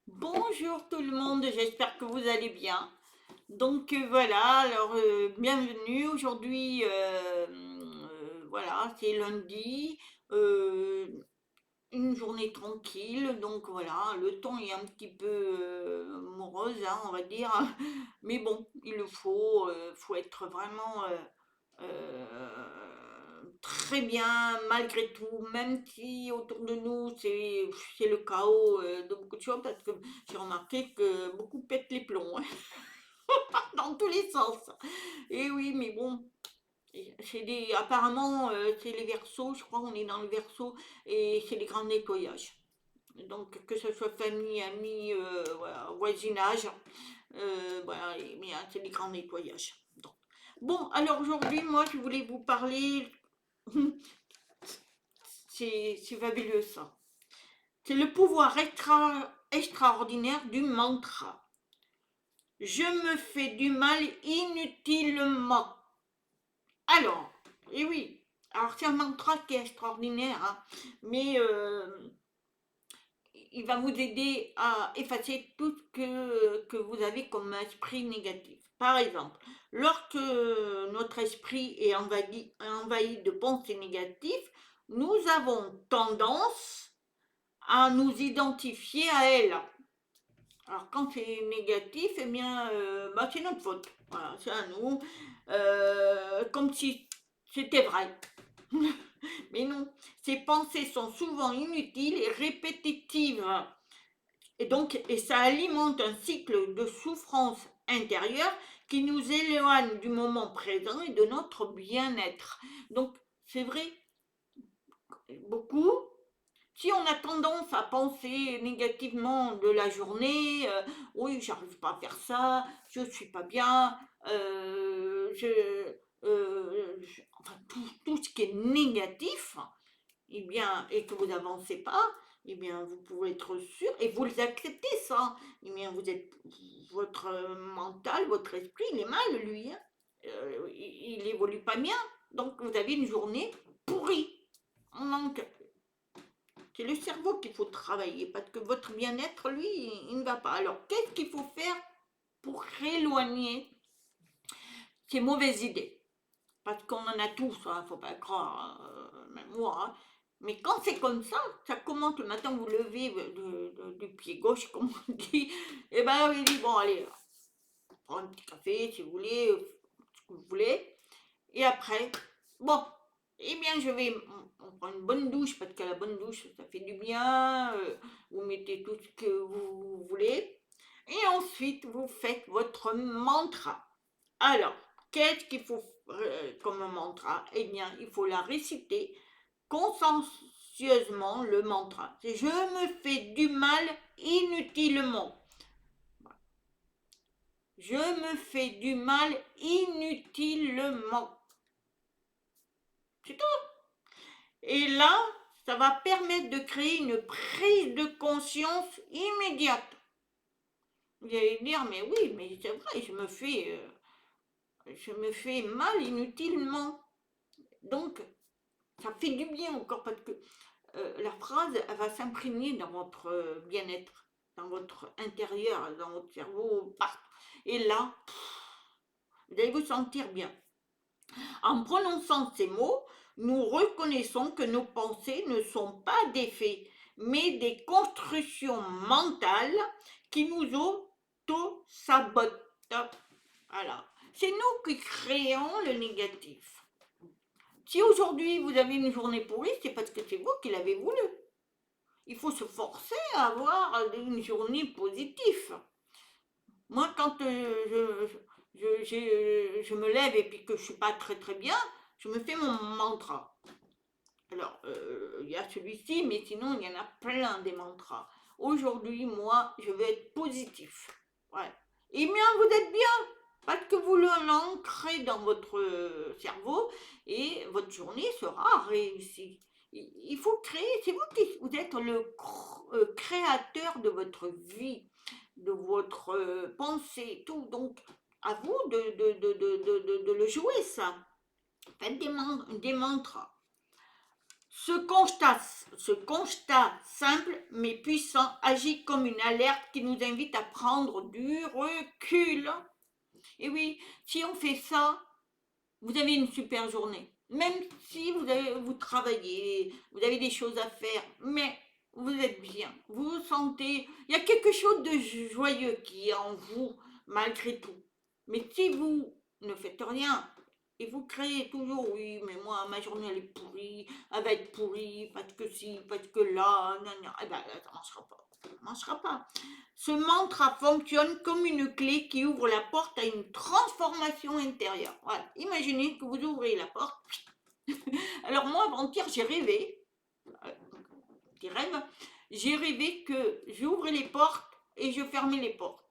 Bonjour tout le monde, j'espère que vous allez bien. Voilà, bienvenue. Aujourd'hui, voilà, c'est lundi, euh, une journée tranquille, donc voilà, le temps est un petit peu morose, hein, on va dire, mais bon, il le faut être vraiment très bien malgré tout, même si autour de nous c'est le chaos de beaucoup de choses, parce que j'ai remarqué que beaucoup pètent les plombs, hein, dans tous les sens. Et oui, mais bon, apparemment, c'est les versos, je crois, on est dans le verso, et c'est les grands nettoyages. Donc, que ce soit famille, amis, voilà, voisinage, voilà, bien, c'est des grands nettoyages. Donc, bon, alors aujourd'hui, moi, je voulais vous parler, c'est fabuleux ça. C'est le pouvoir extraordinaire du mantra. Je me fais du mal inutilement. Alors, et oui, alors c'est un mantra qui est extraordinaire, hein, mais il va vous aider à effacer tout ce que vous avez comme esprit négatif. Par exemple, lorsque notre esprit est envahi de pensées négatives, nous avons tendance à nous identifier à elles. Alors quand c'est négatif, eh bien, bah, c'est notre faute. Voilà, c'est à nous. Comme si c'était vrai. Mais non, ces pensées sont souvent inutiles et répétitives. Et ça alimente un cycle de souffrance intérieure qui nous éloigne du moment présent et de notre bien-être. Donc, c'est vrai, beaucoup, si on a tendance à penser négativement de la journée, oui, j'arrive pas à faire ça, je suis pas bien, enfin, tout ce qui est négatif, eh bien, et que vous n'avancez pas, eh bien, vous pouvez être sûr, et vous les acceptez ça, eh bien, votre mental, votre esprit, il est mal, lui, hein. Il évolue pas bien, donc vous avez une journée pourrie. Donc, c'est le cerveau qu'il faut travailler, parce que votre bien-être, lui, il ne va pas. Alors, qu'est-ce qu'il faut faire pour éloigner ces mauvaises idées? Parce qu'on en a tous, il ne faut pas croire, même moi, hein. Mais quand c'est comme ça commence le matin, vous levez du pied gauche, comme on dit, et ben il dit, bon, allez, prends un petit café si vous voulez, ce que vous voulez. Et après, bon, eh bien, on prend une bonne douche, parce que la bonne douche, ça fait du bien, vous mettez tout ce que vous voulez. Et ensuite, vous faites votre mantra. Alors, qu'est-ce qu'il faut comme mantra? Eh bien, il faut la réciter consciencieusement, le mantra. C'est je me fais du mal inutilement. Je me fais du mal inutilement. C'est tout. Et là, ça va permettre de créer une prise de conscience immédiate. Vous allez dire, mais oui, mais c'est vrai, je me fais mal inutilement. Donc, ça fait du bien encore parce que la phrase, elle va s'imprégner dans votre bien-être, dans votre intérieur, dans votre cerveau, partout. Et là, vous allez vous sentir bien. En prononçant ces mots, nous reconnaissons que nos pensées ne sont pas des faits, mais des constructions mentales qui nous auto-sabotent. Voilà. C'est nous qui créons le négatif. Si aujourd'hui vous avez une journée pourrie, c'est parce que c'est vous qui l'avez voulu. Il faut se forcer à avoir une journée positive. Moi, quand je me lève et puis que je suis pas très très bien, je me fais mon mantra. Alors, il y a celui-ci, mais sinon, il y en a plein des mantras. Aujourd'hui, moi, je vais être positif. Ouais. Et bien, vous êtes bien, parce que vous l'ancrez dans votre cerveau et votre journée sera réussie. Il faut créer, c'est vous qui vous êtes le créateur de votre vie, de votre pensée, tout. Donc, à vous de le jouer, ça. Faites des mantras. Ce constat simple mais puissant agit comme une alerte qui nous invite à prendre du recul. Et oui, si on fait ça, vous avez une super journée. Même si vous travaillez, vous avez des choses à faire, mais vous êtes bien, vous vous sentez, il y a quelque chose de joyeux qui est en vous, malgré tout. Mais si vous ne faites rien, et vous créez toujours, oui, mais moi, ma journée, elle est pourrie, elle va être pourrie, parce que si, parce que là, non, non, eh ben, ça ne marchera pas. Ça ne marchera pas. Ce mantra fonctionne comme une clé qui ouvre la porte à une transformation intérieure. Voilà. Imaginez que vous ouvrez la porte. Alors moi, avant-hier, j'ai rêvé, petit rêve, j'ai rêvé que j'ouvrais les portes et je fermais les portes.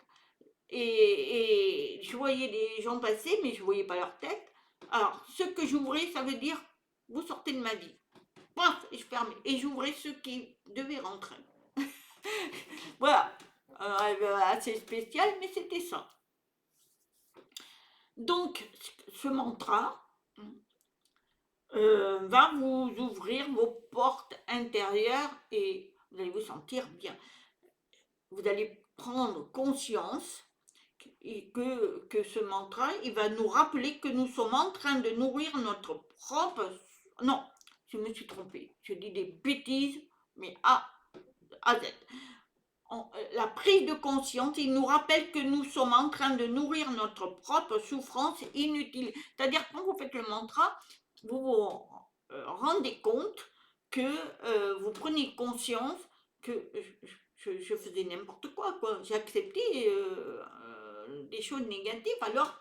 Et je voyais des gens passer, mais je ne voyais pas leur tête. Alors, ce que j'ouvrais, ça veut dire, vous sortez de ma vie. Paf, et je fermais. Et j'ouvrais ceux qui devaient rentrer. Voilà. Un rêve assez spécial, mais c'était ça. Donc, ce mantra va vous ouvrir vos portes intérieures et vous allez vous sentir bien. Vous allez prendre conscience que ce mantra, il va nous rappeler que nous sommes en train de nourrir notre propre... Non, je me suis trompée. Je dis des bêtises, mais à Z. La prise de conscience, il nous rappelle que nous sommes en train de nourrir notre propre souffrance inutile. C'est-à-dire, quand vous faites le mantra, vous vous rendez compte que vous prenez conscience que je faisais n'importe quoi. J'ai accepté des choses négatives alors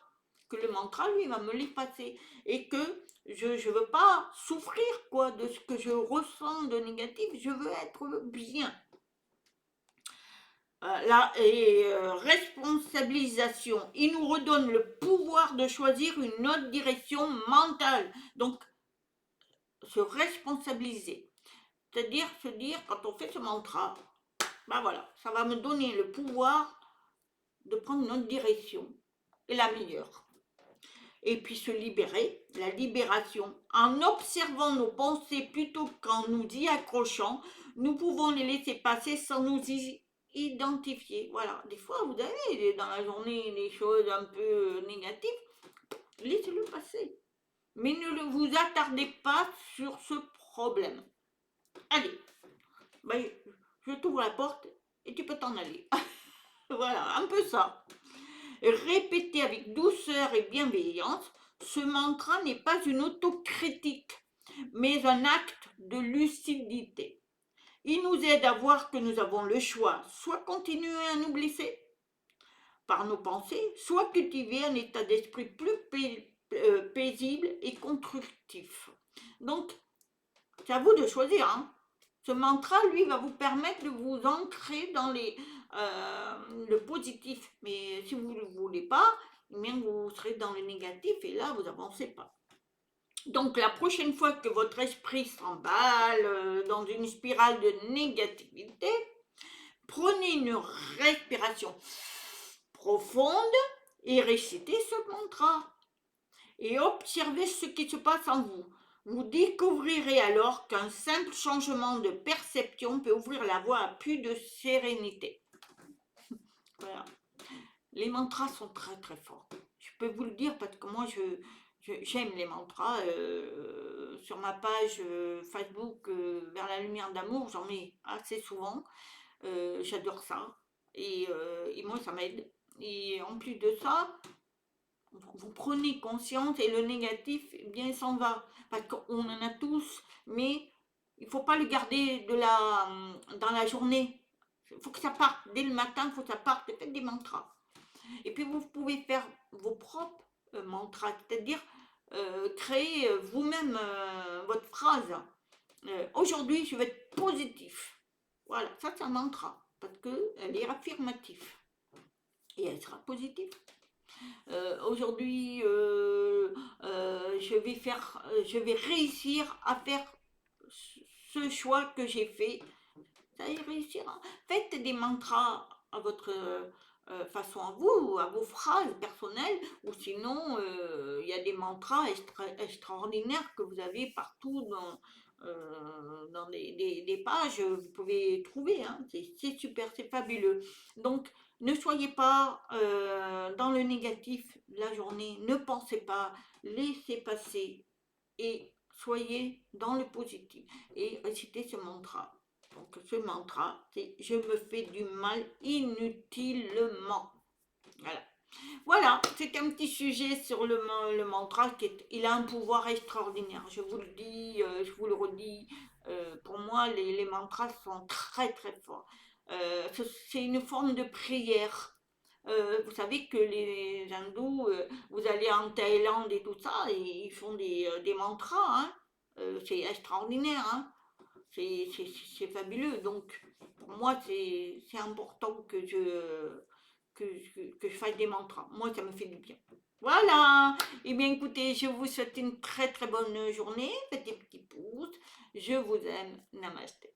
que le mantra, lui, va me les passer. Et que je ne veux pas souffrir de ce que je ressens de négatif. Je veux être bien. La responsabilisation, il nous redonne le pouvoir de choisir une autre direction mentale. Donc, se responsabiliser. C'est-à-dire se dire, quand on fait ce mantra, ben voilà, ça va me donner le pouvoir de prendre une autre direction, et la meilleure. Et puis se libérer, la libération. En observant nos pensées plutôt qu'en nous y accrochant, nous pouvons les laisser passer sans nous y identifier. Voilà, des fois vous avez dans la journée des choses un peu négatives, laissez-le passer. Mais ne vous attardez pas sur ce problème. Allez, ben, je t'ouvre la porte et tu peux t'en aller. Voilà, un peu ça. Répétez avec douceur et bienveillance, ce mantra n'est pas une autocritique, mais un acte de lucidité. Il nous aide à voir que nous avons le choix, soit continuer à nous blesser par nos pensées, soit cultiver un état d'esprit plus paisible et constructif. Donc, c'est à vous de choisir. Hein. Ce mantra, lui, va vous permettre de vous ancrer dans le positif. Mais si vous ne le voulez pas, eh bien vous serez dans le négatif et là, vous n'avancez pas. Donc, la prochaine fois que votre esprit s'emballe dans une spirale de négativité, prenez une respiration profonde et récitez ce mantra. Et observez ce qui se passe en vous. Vous découvrirez alors qu'un simple changement de perception peut ouvrir la voie à plus de sérénité. Voilà. Les mantras sont très très forts. Je peux vous le dire parce que moi j'aime les mantras. Sur ma page Facebook Vers la lumière d'amour, j'en mets assez souvent. J'adore ça. Et moi ça m'aide. Et en plus de ça, vous prenez conscience et le négatif, eh bien, il s'en va. Parce qu'on en a tous, mais il ne faut pas le garder dans la journée. Il faut que ça parte. Dès le matin, il faut que ça parte. Faites des mantras. Et puis, vous pouvez faire vos propres mantras, c'est-à-dire créer vous-même votre phrase. Aujourd'hui, je vais être positif. Voilà, ça, c'est un mantra. Parce qu'elle est affirmative. Et elle sera positive. Aujourd'hui, je vais réussir à faire ce choix que j'ai fait. Ça y réussira. Faites des mantras à votre façon à vous, à vos phrases personnelles, ou sinon il y a des mantras extraordinaires que vous avez partout dans des pages, vous pouvez trouver, hein, c'est super, c'est fabuleux. Donc, ne soyez pas dans le négatif la journée, ne pensez pas, laissez passer et soyez dans le positif et récitez ce mantra. Donc, ce mantra, c'est je me fais du mal inutilement. Voilà. Voilà, c'est un petit sujet sur le mantra il a un pouvoir extraordinaire. Je vous le dis, je vous le redis. Pour moi, les mantras sont très très forts. C'est une forme de prière. Vous savez que les hindous, vous allez en Thaïlande et tout ça, et ils font des mantras, hein. C'est extraordinaire, hein. C'est fabuleux. Donc, pour moi, c'est important que je fasse des mantras. Moi, ça me fait du bien. Voilà. Eh bien, écoutez, je vous souhaite une très très bonne journée. Faites des petits pouces. Je vous aime. Namaste.